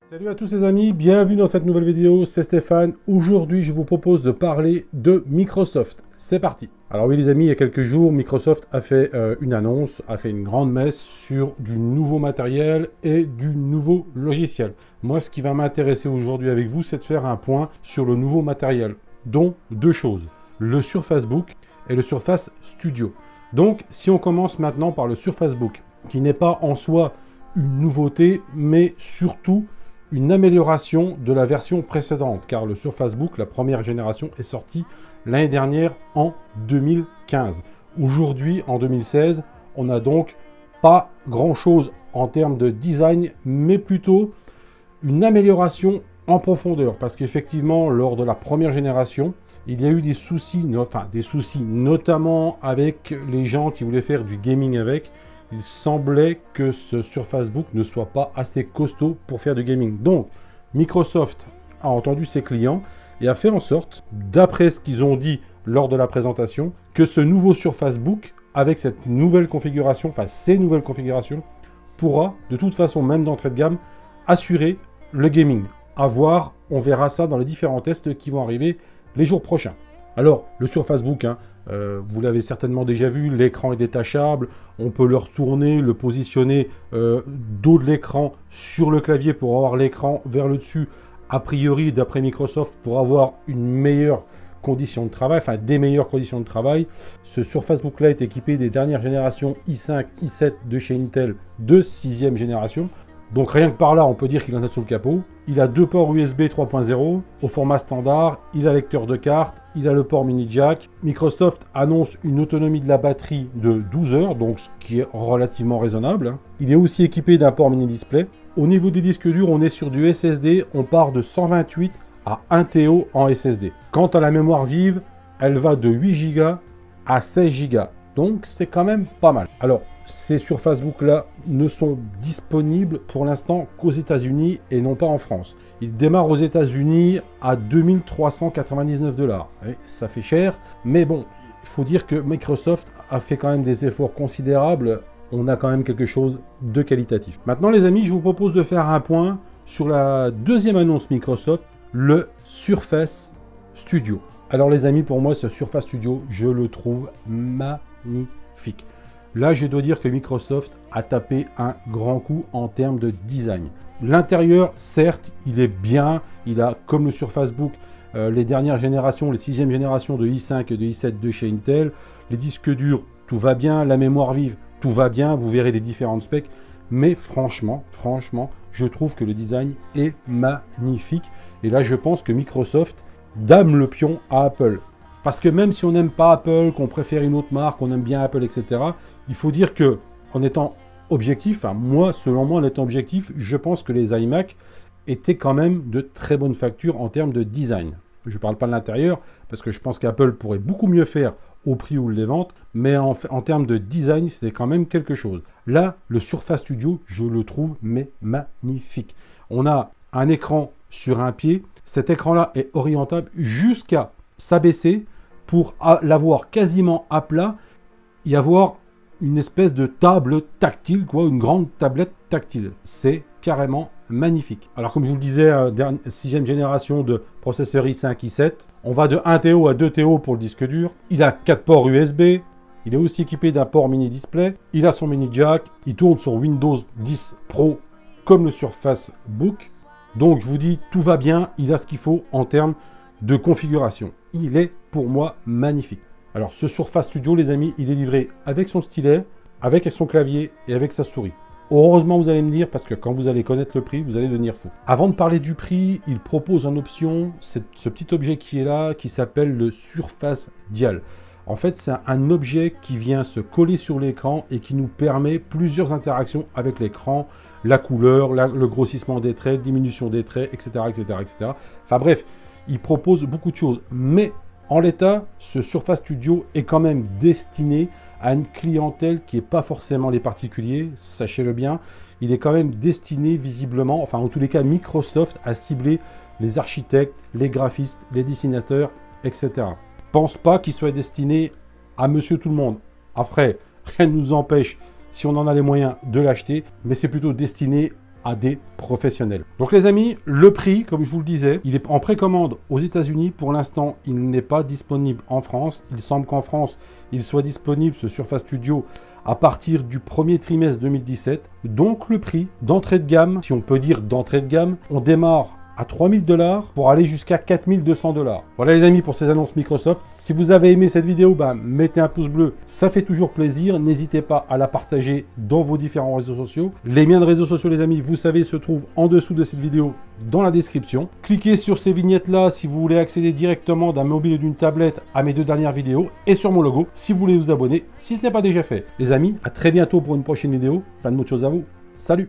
Salut à tous les amis, bienvenue dans cette nouvelle vidéo, c'est Stéphane. Aujourd'hui, je vous propose de parler de Microsoft. C'est parti. Alors oui les amis, il y a quelques jours, Microsoft a fait une annonce, a fait une grande messe sur du nouveau matériel et du nouveau logiciel. Moi, ce qui va m'intéresser aujourd'hui avec vous, c'est de faire un point sur le nouveau matériel, dont deux choses, le Surface Book et le Surface Studio. Donc, si on commence maintenant par le Surface Book, qui n'est pas en soi une nouveauté, mais surtout une amélioration de la version précédente, car le Surface Book, la première génération, est sortie l'année dernière en 2015. Aujourd'hui, en 2016, on n'a donc pas grand-chose en termes de design, mais plutôt une amélioration en profondeur, parce qu'effectivement, lors de la première génération, il y a eu des soucis, notamment avec les gens qui voulaient faire du gaming avec. Il semblait que ce Surface Book ne soit pas assez costaud pour faire du gaming. Donc, Microsoft a entendu ses clients et a fait en sorte, d'après ce qu'ils ont dit lors de la présentation, que ce nouveau Surface Book, avec cette nouvelle configuration, enfin ces nouvelles configurations, pourra, de toute façon, même d'entrée de gamme, assurer le gaming. À voir, on verra ça dans les différents tests qui vont arriver les jours prochains. Alors, le Surface Book, vous l'avez certainement déjà vu, l'écran est détachable, on peut le retourner, le positionner dos de l'écran sur le clavier pour avoir l'écran vers le dessus, a priori d'après Microsoft pour avoir une meilleure condition de travail, enfin des meilleures conditions de travail. Ce Surface Book là est équipé des dernières générations i5, i7 de chez Intel de 6e génération. Donc rien que par là, on peut dire qu'il en a sous le capot. Il a deux ports USB 3.0 au format standard, il a lecteur de carte, il a le port mini jack. Microsoft annonce une autonomie de la batterie de 12 heures, donc ce qui est relativement raisonnable. Il est aussi équipé d'un port mini display. Au niveau des disques durs, on est sur du SSD, on part de 128 à 1 TO en SSD. Quant à la mémoire vive, elle va de 8 Go à 16 Go, donc c'est quand même pas mal. Alors, ces Surface Book là ne sont disponibles pour l'instant qu'aux États-Unis et non pas en France. Ils démarrent aux États-Unis à 2399 $. Ça fait cher, mais bon, il faut dire que Microsoft a fait quand même des efforts considérables. On a quand même quelque chose de qualitatif. Maintenant les amis, je vous propose de faire un point sur la deuxième annonce Microsoft, le Surface Studio. Alors les amis, pour moi ce Surface Studio, je le trouve magnifique. Là, je dois dire que Microsoft a tapé un grand coup en termes de design. L'intérieur, certes, il est bien. Il a, comme le Surface Book, les dernières générations, les 6e générations de i5 et de i7 de chez Intel. Les disques durs, tout va bien. La mémoire vive, tout va bien. Vous verrez les différentes specs. Mais franchement, je trouve que le design est magnifique. Et là, je pense que Microsoft dame le pion à Apple. Parce que même si on n'aime pas Apple, qu'on préfère une autre marque, on aime bien Apple, etc., il faut dire que, en étant objectif, enfin moi, selon moi, en étant objectif, je pense que les iMac étaient quand même de très bonne facture en termes de design. Je ne parle pas de l'intérieur, parce que je pense qu'Apple pourrait beaucoup mieux faire au prix où il les vend, mais en termes de design, c'est quand même quelque chose. Là, le Surface Studio, je le trouve mais magnifique. On a un écran sur un pied, cet écran-là est orientable jusqu'à s'abaisser pour l'avoir quasiment à plat et avoir une espèce de table tactile, quoi, une grande tablette tactile. C'est carrément magnifique. Alors comme je vous le disais, 6e génération de processeur i5, i7. On va de 1 TO à 2 TO pour le disque dur. Il a 4 ports USB. Il est aussi équipé d'un port mini display. Il a son mini jack. Il tourne sur Windows 10 Pro comme le Surface Book. Donc je vous dis, tout va bien. Il a ce qu'il faut en termes de configuration. Il est pour moi magnifique. Alors ce Surface Studio les amis, il est livré avec son stylet, avec son clavier et avec sa souris. Heureusement vous allez me dire, parce que quand vous allez connaître le prix, vous allez devenir fou. Avant de parler du prix, il propose en option ce petit objet qui est là, qui s'appelle le Surface Dial. En fait c'est un objet qui vient se coller sur l'écran et qui nous permet plusieurs interactions avec l'écran, la couleur, le grossissement des traits, diminution des traits, etc. Enfin bref, il propose beaucoup de choses, mais en l'état, ce Surface Studio est quand même destiné à une clientèle qui n'est pas forcément les particuliers, sachez-le bien. Il est quand même destiné visiblement, enfin en tous les cas Microsoft a ciblé les architectes, les graphistes, les dessinateurs, etc. Pense pas qu'il soit destiné à monsieur tout le monde. Après, rien ne nous empêche, si on en a les moyens, de l'acheter, mais c'est plutôt destiné à des professionnels. Donc les amis, le prix, comme je vous le disais, il est en précommande aux États-Unis. Pour l'instant, il n'est pas disponible en France. Il semble qu'en France, il soit disponible, ce Surface Studio, à partir du premier trimestre 2017. Donc le prix d'entrée de gamme, si on peut dire d'entrée de gamme, on démarre à 3000 $ pour aller jusqu'à 4200 $. Voilà les amis pour ces annonces Microsoft. Si vous avez aimé cette vidéo, mettez un pouce bleu, ça fait toujours plaisir. N'hésitez pas à la partager dans vos différents réseaux sociaux. Les liens de réseaux sociaux les amis, vous savez, se trouvent en dessous de cette vidéo dans la description. Cliquez sur ces vignettes là si vous voulez accéder directement d'un mobile ou d'une tablette à mes 2 dernières vidéos et sur mon logo si vous voulez vous abonner si ce n'est pas déjà fait. Les amis, à très bientôt pour une prochaine vidéo. Plein de bonnes choses à vous. Salut!